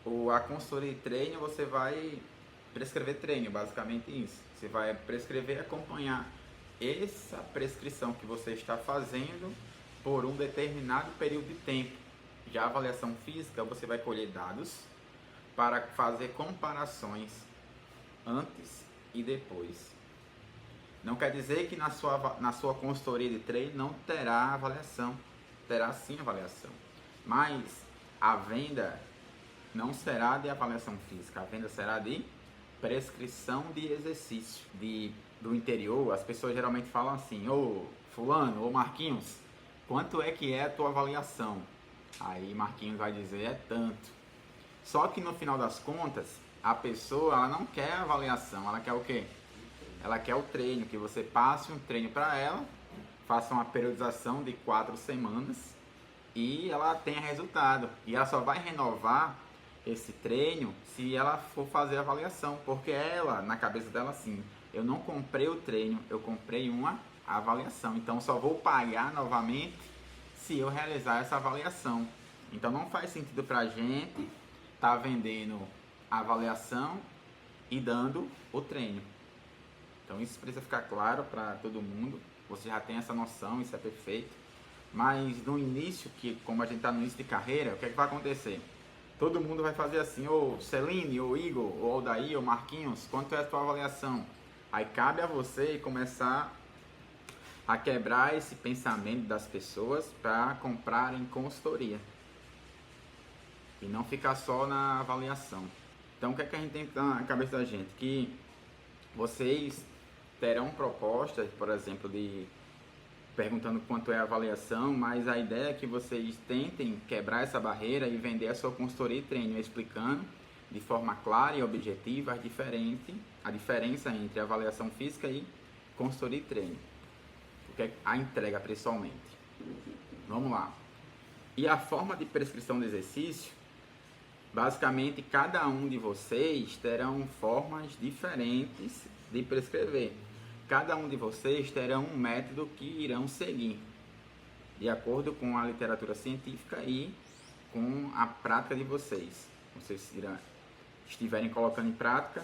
A consultoria de treino, você vai prescrever treino, basicamente isso. Você vai prescrever e acompanhar essa prescrição que você está fazendo por um determinado período de tempo. Já a avaliação física, você vai colher dados para fazer comparações antes e depois. Não quer dizer que na sua consultoria de treino não terá avaliação. Terá sim avaliação. Mas a venda não será de avaliação física, a venda será de prescrição de exercício. Do interior, as pessoas geralmente falam assim: ô fulano, ô Marquinhos, quanto é que é a tua avaliação? Aí Marquinhos vai dizer: é tanto. Só que no final das contas, a pessoa ela não quer a avaliação, ela quer o quê? Ela quer o treino, que você passe um treino para ela, faça uma periodização de 4 semanas e ela tenha resultado. E ela só vai renovar esse treino se ela for fazer a avaliação, porque ela, na cabeça dela assim, eu não comprei o treino, eu comprei uma avaliação, então só vou pagar novamente se eu realizar essa avaliação. Então não faz sentido pra gente estar vendendo a avaliação e dando o treino. Então isso precisa ficar claro para todo mundo. Você já tem essa noção, isso é perfeito. Mas no início, que como a gente está no início de carreira, o que é que vai acontecer? Todo mundo vai fazer assim: ô Celine, ô Igor, ô Aldair, ô Marquinhos, quanto é a tua avaliação? Aí cabe a você começar a quebrar esse pensamento das pessoas para comprarem consultoria e não ficar só na avaliação. Então o que é que a gente tem na cabeça da gente? Que vocês terão propostas, por exemplo, de perguntando quanto é a avaliação, mas a ideia é que vocês tentem quebrar essa barreira e vender a sua consultoria e treino, explicando de forma clara e objetiva a diferença entre avaliação física e consultoria e treino, porque é a entrega principalmente. Vamos lá. E a forma de prescrição de exercício, basicamente cada um de vocês terão formas diferentes de prescrever. Cada um de vocês terá um método que irão seguir, de acordo com a literatura científica e com a prática de vocês. Vocês estiverem colocando em prática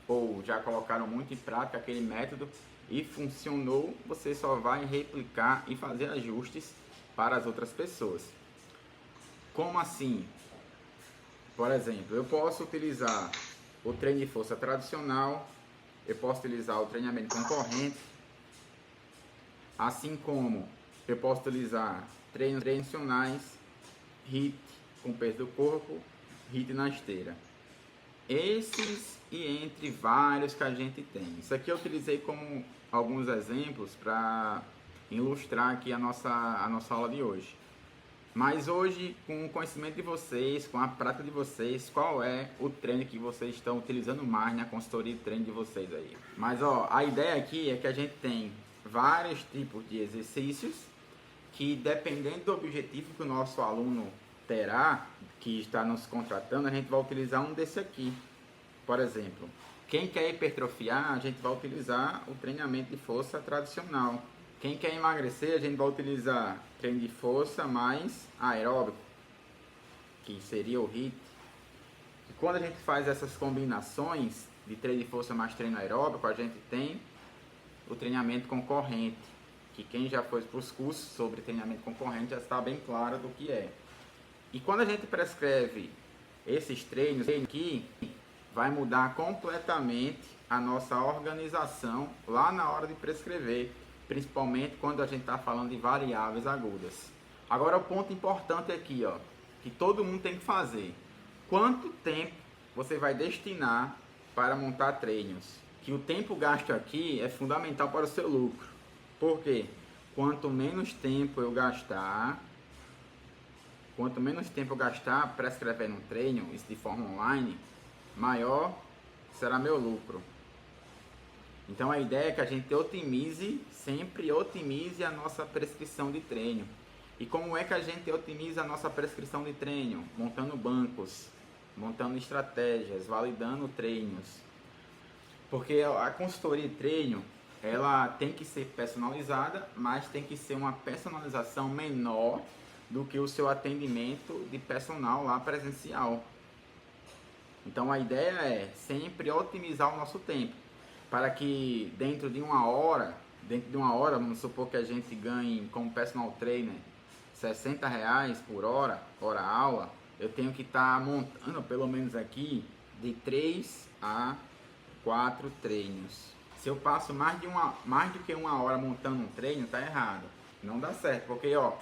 ou já colocaram muito em prática aquele método e funcionou, você só vai replicar e fazer ajustes para as outras pessoas. Como assim? Por exemplo, eu posso utilizar o treino de força tradicional, eu posso utilizar o treinamento concorrente, assim como eu posso utilizar treinos tradicionais, HIIT com peso do corpo, HIIT na esteira. Esses e entre vários que a gente tem. Isso aqui eu utilizei como alguns exemplos para ilustrar aqui a nossa aula de hoje. Mas hoje, com o conhecimento de vocês, com a prática de vocês, qual é o treino que vocês estão utilizando mais na consultoria de treino de vocês aí? Mas ó, a ideia aqui é que a gente tem vários tipos de exercícios que, dependendo do objetivo que o nosso aluno terá, que está nos contratando, a gente vai utilizar um desse aqui. Por exemplo, quem quer hipertrofiar, a gente vai utilizar o treinamento de força tradicional. Quem quer emagrecer, a gente vai utilizar treino de força mais aeróbico, que seria o HIIT. E quando a gente faz essas combinações de treino de força mais treino aeróbico, a gente tem o treinamento concorrente, que quem já foi para os cursos sobre treinamento concorrente já está bem claro do que é. E quando a gente prescreve esses treinos aqui, vai mudar completamente a nossa organização lá na hora de prescrever, principalmente quando a gente está falando de variáveis agudas. Agora o ponto importante aqui, ó, que todo mundo tem que fazer. Quanto tempo você vai destinar para montar treinos? Que o tempo gasto aqui é fundamental para o seu lucro. Por quê? Quanto menos tempo eu gastar prescrevendo um treino, isso de forma online, maior será meu lucro. Então a ideia é que a gente sempre otimize a nossa prescrição de treino. E como é que a gente otimiza a nossa prescrição de treino? Montando bancos, montando estratégias, validando treinos. Porque a consultoria de treino, ela tem que ser personalizada, mas tem que ser uma personalização menor do que o seu atendimento de personal lá presencial. Então a ideia é sempre otimizar o nosso tempo, para que dentro de uma hora, vamos supor que a gente ganhe como personal trainer R$ 60 por hora aula, eu tenho que estar montando pelo menos aqui de 3 a 4 treinos. Se eu passo mais do que uma hora montando um treino, tá errado. Não dá certo, porque ó,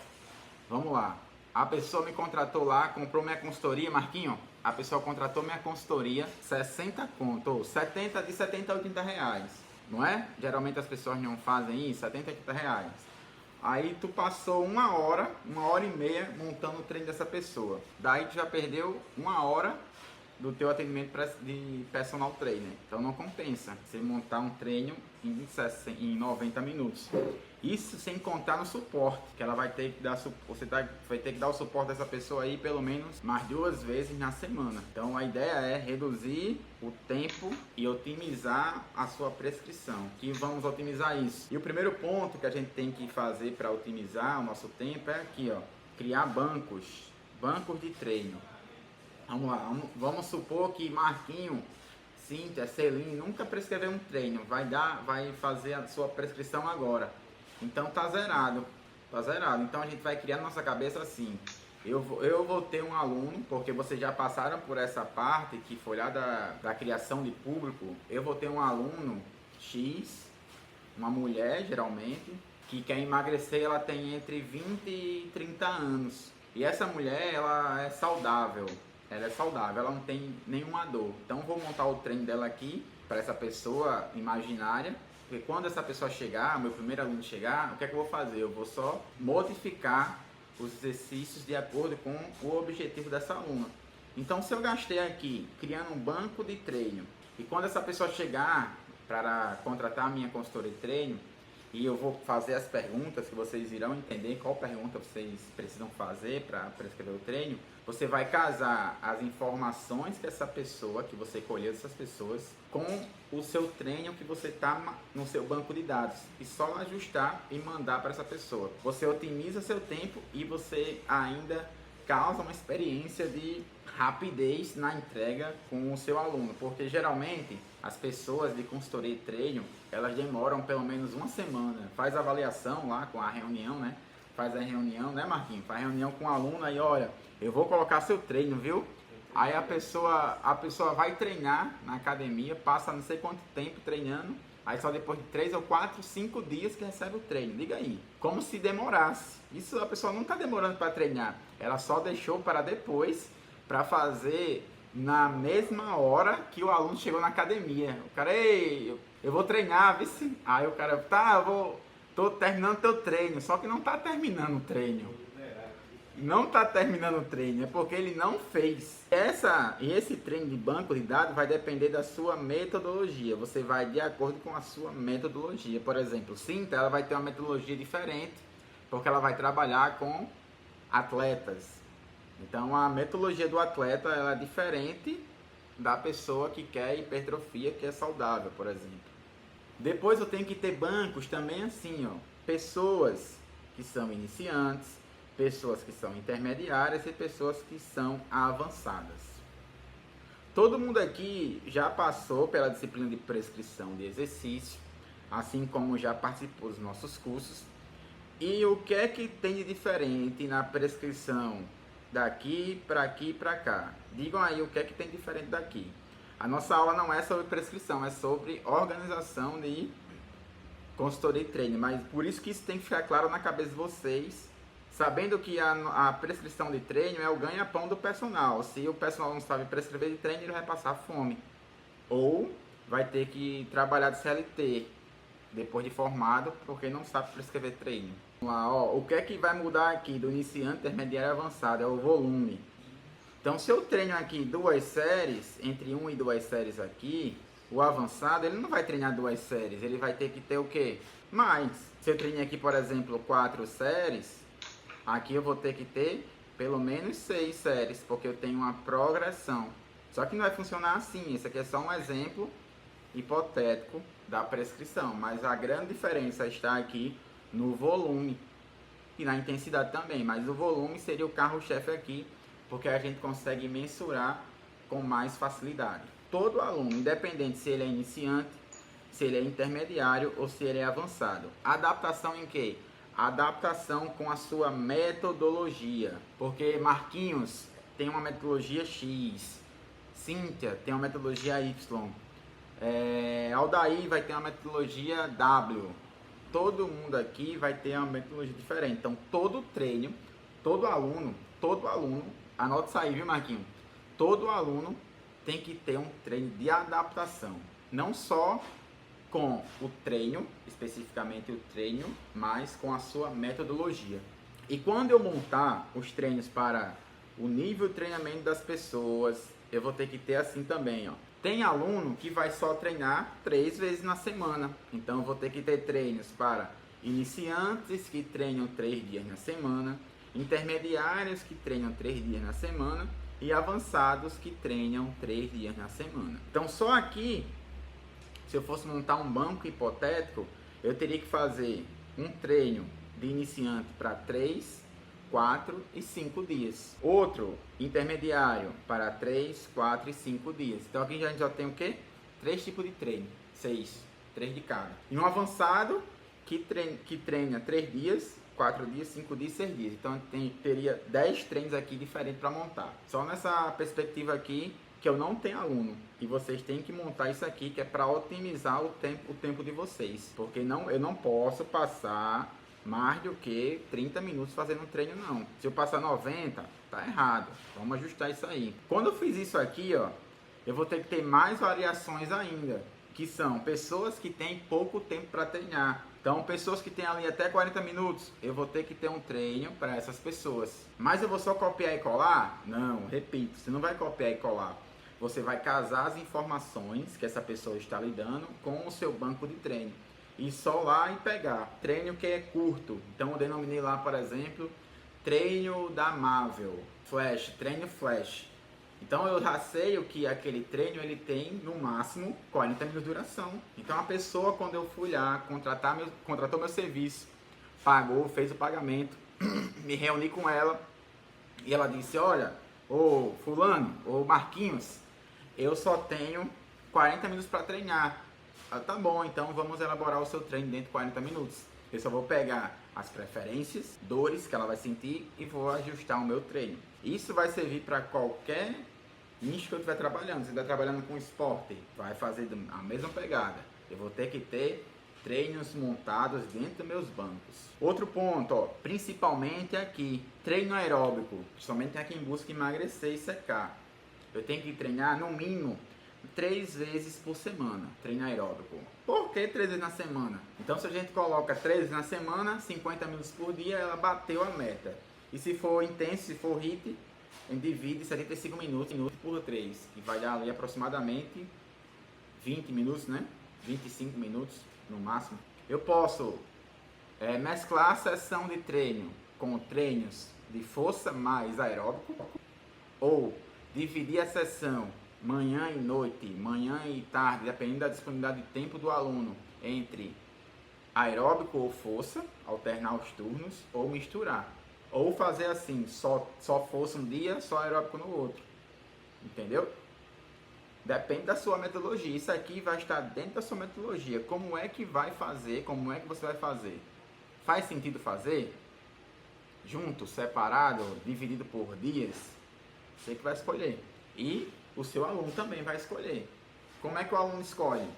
vamos lá. A pessoa me contratou lá, comprou minha consultoria, Marquinho. A pessoa contratou minha consultoria, 60 conto, ou 70 de 70 a 80 reais. Não é? Geralmente as pessoas não fazem isso, 70 a 80 reais. Aí tu passou uma hora e meia montando o treino dessa pessoa. Daí tu já perdeu uma hora do teu atendimento de personal trainer. Então não compensa você montar um treino em 90 minutos. Isso sem contar no suporte, que ela vai ter que dar, vai ter que dar o suporte dessa pessoa aí pelo menos mais 2 vezes na semana. Então a ideia é reduzir o tempo e otimizar a sua prescrição. E vamos otimizar isso. E o primeiro ponto que a gente tem que fazer para otimizar o nosso tempo é aqui, ó, criar bancos de treino. Vamos lá, vamos supor que Marquinho, Cíntia, Celine nunca prescreveu um treino, vai fazer a sua prescrição agora. Então tá zerado. Então a gente vai criar na nossa cabeça assim: eu vou ter um aluno, porque vocês já passaram por essa parte que foi lá da criação de público. Eu vou ter um aluno X, uma mulher geralmente, que quer emagrecer, ela tem entre 20 e 30 anos. E essa mulher, ela é saudável, ela não tem nenhuma dor. Então vou montar o treino dela aqui para essa pessoa imaginária. Porque quando essa pessoa chegar, meu primeiro aluno chegar, o que é que eu vou fazer? Eu vou só modificar os exercícios de acordo com o objetivo dessa aluna. Então se eu gastei aqui criando um banco de treino, e quando essa pessoa chegar para contratar a minha consultoria de treino, e eu vou fazer as perguntas que vocês irão entender qual pergunta vocês precisam fazer para prescrever o treino, você vai casar as informações que essa pessoa, que você colheu dessas pessoas, com o seu treino que você está no seu banco de dados, e só ajustar e mandar para essa pessoa. Você otimiza seu tempo e você ainda causa uma experiência de rapidez na entrega com o seu aluno, porque geralmente as pessoas de consultoria e treino, elas demoram pelo menos uma semana, faz a avaliação lá com a reunião, né? Faz a reunião, né, Marquinhos? Faz a reunião com o aluno aí, olha, eu vou colocar seu treino, viu? Aí a pessoa vai treinar na academia, passa não sei quanto tempo treinando, aí só depois de 3 ou 4, 5 dias que recebe o treino. Diga aí, como se demorasse. Isso a pessoa não está demorando para treinar, ela só deixou para depois, para fazer na mesma hora que o aluno chegou na academia. O cara, ei, eu vou treinar, vice. Aí o cara, tá, tô terminando teu treino, só que não tá terminando o treino. Não tá terminando o treino, é porque ele não fez. Esse treino de banco de dados vai depender da sua metodologia. Você vai de acordo com a sua metodologia. Por exemplo, Cinta, ela vai ter uma metodologia diferente, porque ela vai trabalhar com atletas. Então a metodologia do atleta ela é diferente da pessoa que quer hipertrofia, que é saudável, por exemplo. Depois eu tenho que ter bancos também assim, ó, pessoas que são iniciantes, pessoas que são intermediárias e pessoas que são avançadas. Todo mundo aqui já passou pela disciplina de prescrição de exercício, assim como já participou dos nossos cursos. E o que é que tem de diferente na prescrição daqui para cá? Digam aí o que é que tem de diferente daqui. A nossa aula não é sobre prescrição, é sobre organização de consultoria e treino, mas por isso que isso tem que ficar claro na cabeça de vocês, sabendo que a prescrição de treino é o ganha-pão do personal. Se o personal não sabe prescrever de treino, ele vai passar fome, ou vai ter que trabalhar de CLT depois de formado, porque não sabe prescrever treino. Vamos lá, ó, o que é que vai mudar aqui do iniciante, intermediário e avançado? É o volume. Então, se eu treino aqui 2 séries, entre 1 e 2 séries aqui, o avançado, ele não vai treinar 2 séries, ele vai ter que ter o quê? Mais. Se eu treino aqui, por exemplo, 4 séries, aqui eu vou ter que ter pelo menos 6 séries, porque eu tenho uma progressão. Só que não vai funcionar assim, esse aqui é só um exemplo hipotético da prescrição, mas a grande diferença está aqui no volume e na intensidade também, mas o volume seria o carro-chefe aqui, porque a gente consegue mensurar com mais facilidade. Todo aluno, independente se ele é iniciante, se ele é intermediário ou se ele é avançado. Adaptação em quê? Adaptação com a sua metodologia. Porque Marquinhos tem uma metodologia X, Cíntia tem uma metodologia Y, Aldair vai ter uma metodologia W. Todo mundo aqui vai ter uma metodologia diferente. Então, todo treino, todo aluno, anota isso aí, viu, Marquinhos? Todo aluno tem que ter um treino de adaptação. Não só com o treino, especificamente o treino, mas com a sua metodologia. E quando eu montar os treinos para o nível de treinamento das pessoas, eu vou ter que ter assim também, ó. Tem aluno que vai só treinar 3 vezes na semana. Então eu vou ter que ter treinos para iniciantes que treinam 3 dias na semana, intermediários que treinam 3 dias na semana e avançados que treinam 3 dias na semana. Então só aqui, se eu fosse montar um banco hipotético, eu teria que fazer um treino de iniciante para 3, 4 e 5 dias. Outro intermediário para 3, 4 e 5 dias. Então aqui a gente já tem o quê? 3 tipos de treino. 6. 3 de cada. E um avançado que treina 3 dias, 4 dias, 5 dias e 6 dias. Então teria 10 treinos aqui diferentes para montar. Só nessa perspectiva aqui que eu não tenho aluno. E vocês têm que montar isso aqui, que é para otimizar o tempo de vocês. Porque eu não posso passar mais do que 30 minutos fazendo um treino, não. Se eu passar 90, tá errado. Vamos ajustar isso aí. Quando eu fiz isso aqui, ó, eu vou ter que ter mais variações ainda, que são pessoas que têm pouco tempo para treinar. Então, pessoas que têm ali até 40 minutos, eu vou ter que ter um treino para essas pessoas. Mas eu vou só copiar e colar? Não, repito, você não vai copiar e colar. Você vai casar as informações que essa pessoa está lhe dando com o seu banco de treino. E só lá e pegar. Treino que é curto. Então eu denominei lá, por exemplo, treino da Marvel, Flash, treino Flash. Então eu já sei que aquele treino ele tem no máximo 40 minutos de duração. Então a pessoa, quando eu fui lá, contratou meu serviço, pagou, fez o pagamento, me reuni com ela e ela disse: olha, ô fulano, ô Marquinhos, eu só tenho 40 minutos para treinar. Tá bom, então vamos elaborar o seu treino dentro de 40 minutos. Eu só vou pegar as preferências, dores que ela vai sentir e vou ajustar o meu treino. Isso vai servir para qualquer nicho que eu estiver trabalhando. Se eu estiver trabalhando com esporte, vai fazer a mesma pegada. Eu vou ter que ter treinos montados dentro dos meus bancos. Outro ponto, ó, principalmente aqui, treino aeróbico. Principalmente aqui em busca de emagrecer e secar. Eu tenho que treinar no mínimo 3 vezes por semana, treino aeróbico. Por que 3 vezes na semana? Então se a gente coloca 3 vezes na semana, 50 minutos por dia, ela bateu a meta. E se for intenso, se for HIIT, a gente divide 75 minutos por 3. E vai dar ali aproximadamente 20 minutos, né? 25 minutos no máximo. Eu posso mesclar a sessão de treino com treinos de força mais aeróbico. Ou dividir a sessão manhã e noite, manhã e tarde, dependendo da disponibilidade de tempo do aluno, entre aeróbico ou força, alternar os turnos, ou misturar. Ou fazer assim, só força um dia, só aeróbico no outro. Entendeu? Depende da sua metodologia. Isso aqui vai estar dentro da sua metodologia. Como é que vai fazer? Como é que você vai fazer? Faz sentido fazer? Junto, separado, dividido por dias? Você que vai escolher. E o seu aluno também vai escolher. Como é que o aluno escolhe?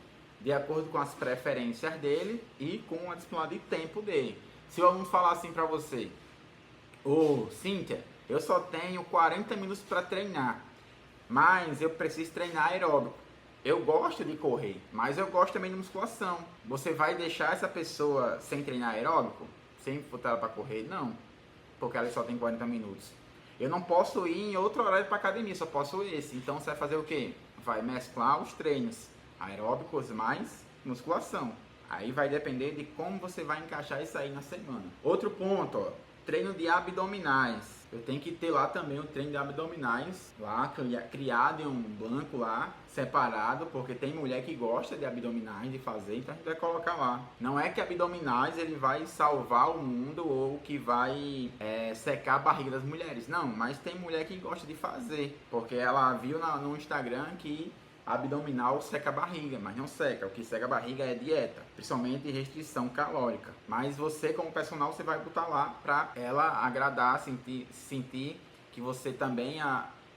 De acordo com as preferências dele e com a disponibilidade de tempo dele. Se o aluno falar assim para você: ô Cíntia, eu só tenho 40 minutos para treinar, mas eu preciso treinar aeróbico. Eu gosto de correr, mas eu gosto também de musculação. Você vai deixar essa pessoa sem treinar aeróbico? Sem botar ela para correr? Não, porque ela só tem 40 minutos. Eu não posso ir em outro horário para academia, só posso esse. Então você vai fazer o quê? Vai mesclar os treinos aeróbicos mais musculação. Aí vai depender de como você vai encaixar isso aí na semana. Outro ponto, ó, treino de abdominais. eu tenho que ter lá também um treino de abdominais, lá criado em um banco lá, separado, porque tem mulher que gosta de abdominais, de fazer, então a gente vai colocar lá. Não é que abdominais ele vai salvar o mundo ou que vai secar a barriga das mulheres, não, mas tem mulher que gosta de fazer, porque ela viu no Instagram que abdominal seca a barriga, mas não seca. O que seca a barriga é dieta, principalmente restrição calórica. Mas você, como personal, você vai botar lá para ela agradar, sentir que você também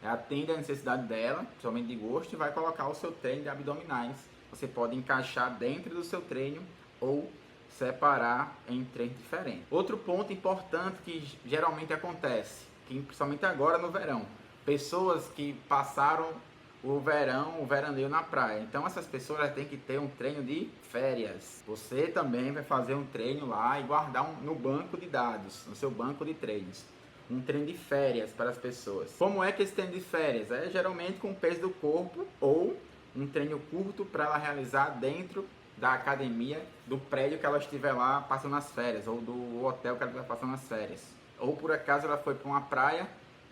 atende a necessidade dela, principalmente de gosto, e vai colocar o seu treino de abdominais. Você pode encaixar dentro do seu treino ou separar em treinos diferentes. Outro ponto importante que geralmente acontece, que principalmente agora no verão, pessoas que passaram o veraneio na praia. Então essas pessoas têm que ter um treino de férias. Você também vai fazer um treino lá e guardar no banco de dados, no seu banco de treinos. Um treino de férias para as pessoas. Como é que esse treino de férias? É geralmente com o peso do corpo ou um treino curto para ela realizar dentro da academia, do prédio que ela estiver lá passando as férias, ou do hotel que ela estiver passando as férias. Ou por acaso ela foi para uma praia,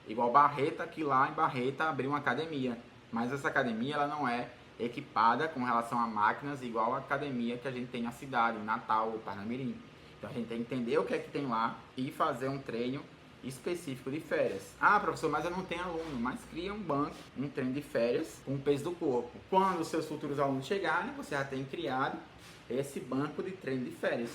igual Barreta, que lá em Barreta abriu uma academia. Mas essa academia ela não é equipada com relação a máquinas igual a academia que a gente tem na cidade, em Natal ou Parnamirim. Então a gente tem que entender o que é que tem lá e fazer um treino específico de férias. Ah, professor, mas eu não tenho aluno. Mas cria um banco, um treino de férias com o peso do corpo. Quando os seus futuros alunos chegarem, você já tem criado esse banco de treino de férias.